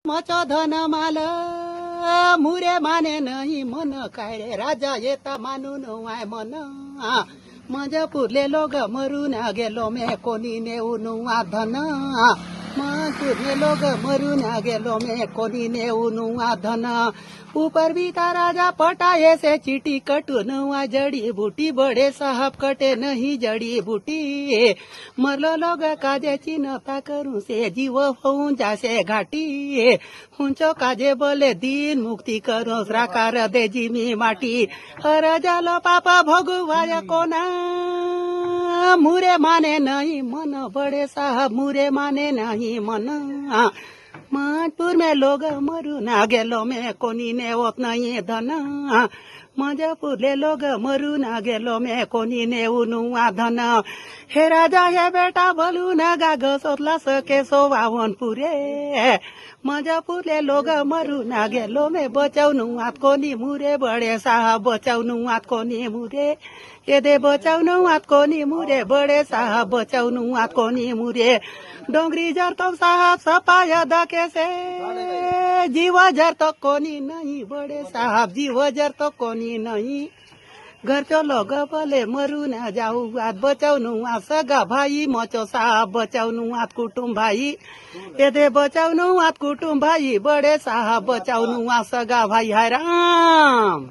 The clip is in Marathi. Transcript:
मचो धन माल मुरे माने नहीं मन काय रे राजा येता मानून वाय मन माझ्या पुरले लोग मरून गेलो मे कोणी नेऊन धन पुरले लोग मरून गेलो मे कोणी नेऊन धन ऊपर बीता राजा पटाए से चिटी कटून जड़ी बूटी बड़े साहब कटे नहीं जड़ी बूटी मरलो लोग काजे चिन्हता करूं से जीव होऊन जासे घाटी हुंचो काजे बोले दीन मुक्ति करो राकार दे जिमी माटी हर जालो पापा भोगवाया कोना मुरे माने नहीं मन बड़े साहब मुरे माने नहीं मन मानपुर में लोग मरून गेलो में कोणी नेवत नाही धन मजपुरले लोग मरून गेलो में कोणी नेऊन धन हे राजा हे बेटा बोलून गाग सोतला सके सोवावन पुरे मजपुरले लोग मरून गेलो में बचाउनु आत कोणी मुरे बडे साहब बचाउनु आत कोणी मुरे यदे बचाउनु आत कोणी मुरे बडे साहब बचाउनु आत कोणी मुरे डोंगरी जर तो साहब सपाया दके से जीव जर तो कोनी नहीं बड़े साहब जीव जर तो कोनी नहीं घर चो लोग बोले मरू न जाऊ आत बचाउनु आ सगा भाई मचो साहब बचाउनु आत कुटुंब भाई यदे बचाउनु आत कुटुंब भाई बड़े साहब बचाउनु आ सगा भाई हाय राम।